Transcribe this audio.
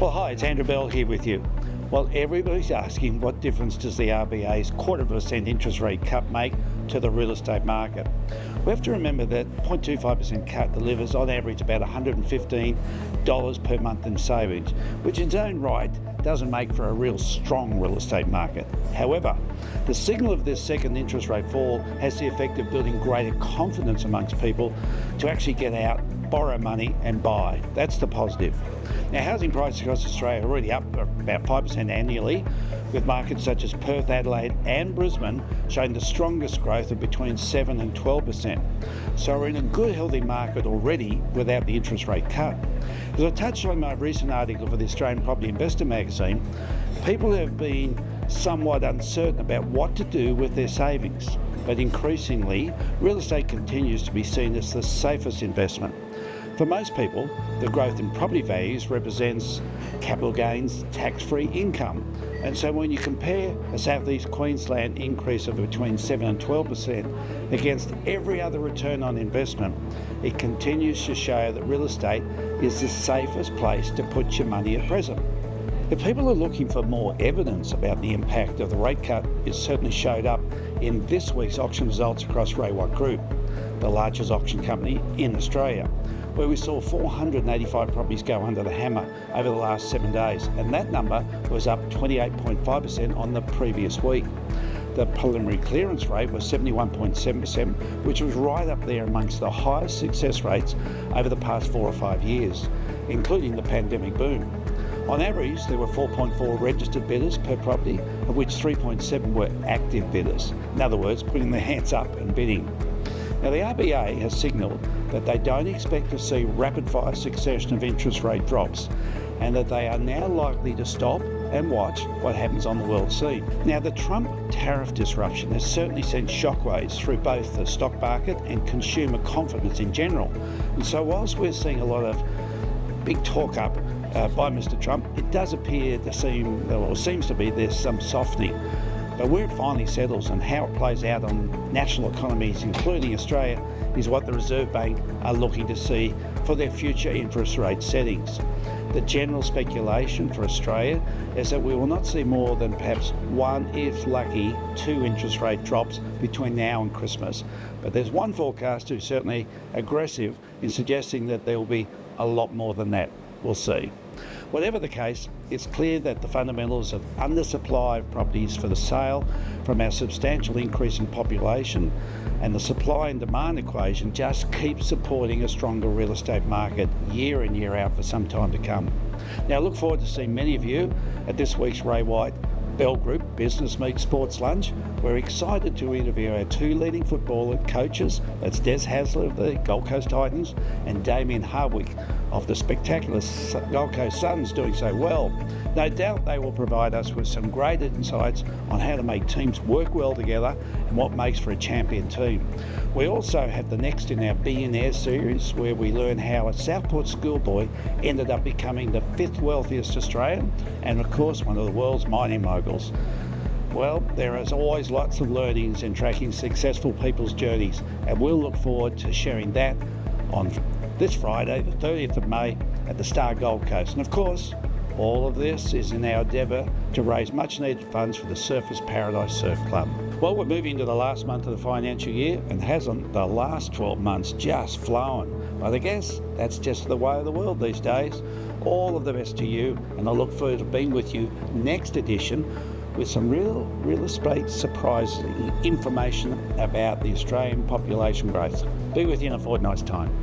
Well, hi, it's Andrew Bell here with you. Well, everybody's asking what difference does the RBA's 0.25% interest rate cut make to the real estate market? We have to remember that 0.25% cut delivers on average about $115 per month in savings, which in its own right doesn't make for a real strong real estate market. However, the signal of this second interest rate fall has the effect of building greater confidence amongst people to actually get out, borrow money and buy. That's the positive. Now, housing prices across Australia are already up about 5% annually, with markets such as Perth, Adelaide and Brisbane showing the strongest growth of between 7 and 12%. So we're in a good, healthy market already without the interest rate cut. As I touched on in my recent article for the Australian Property Investor magazine, people have been somewhat uncertain about what to do with their savings. But increasingly, real estate continues to be seen as the safest investment. For most people, the growth in property values represents capital gains, tax-free income. And so when you compare a South East Queensland increase of between 7 and 12% against every other return on investment, it continues to show that real estate is the safest place to put your money at present. If people are looking for more evidence about the impact of the rate cut, it certainly showed up in this week's auction results across Ray White Group, the largest auction company in Australia, where we saw 485 properties go under the hammer over the last 7 days, and that number was up 28.5% on the previous week. The preliminary clearance rate was 71.7%, which was right up there amongst the highest success rates over the past 4 or 5 years, including the pandemic boom. On average, there were 4.4 registered bidders per property, of which 3.7 were active bidders. In other words, putting their hands up and bidding. Now, the RBA has signalled that they don't expect to see rapid-fire succession of interest rate drops, and that they are now likely to stop and watch what happens on the world scene. Now, the Trump tariff disruption has certainly sent shockwaves through both the stock market and consumer confidence in general. And so whilst we're seeing a lot of big talk up by Mr. Trump, it does appear to seems to be there's some softening. But where it finally settles and how it plays out on national economies, including Australia, is what the Reserve Bank are looking to see for their future interest rate settings. The general speculation for Australia is that we will not see more than perhaps one, if lucky, 2 interest rate drops between now and Christmas. But there's one forecaster who's certainly aggressive in suggesting that there will be a lot more than that. We'll see. Whatever the case, it's clear that the fundamentals of undersupply of properties for the sale from our substantial increase in population and the supply and demand equation just keeps supporting a stronger real estate market year in, year out for some time to come. Now, I look forward to seeing many of you at this week's Ray White Bell Group Business Meet Sports Lunch. We're excited to interview our 2 leading footballer coaches. That's Des Hasler of the Gold Coast Titans and Damien Hardwick of the spectacular Gold Coast Suns, doing so well. No doubt they will provide us with some great insights on how to make teams work well together and what makes for a champion team. We also have the next in our Billionaire series, where we learn how a Southport schoolboy ended up becoming the 5th wealthiest Australian and, of course, one of the world's mining moguls. Well, there is always lots of learnings in tracking successful people's journeys, and we'll look forward to sharing that on this Friday, the 30th of May, at the Star Gold Coast. And of course, all of this is in our endeavour to raise much needed funds for the Surfers Paradise Surf Club. Well, we're moving into the last month of the financial year, and hasn't the last 12 months just flown? But I guess that's just the way of the world these days. All of the best to you, and I look forward to being with you next edition with some real estate surprising information about the Australian population growth. Be with you in a fortnight's time.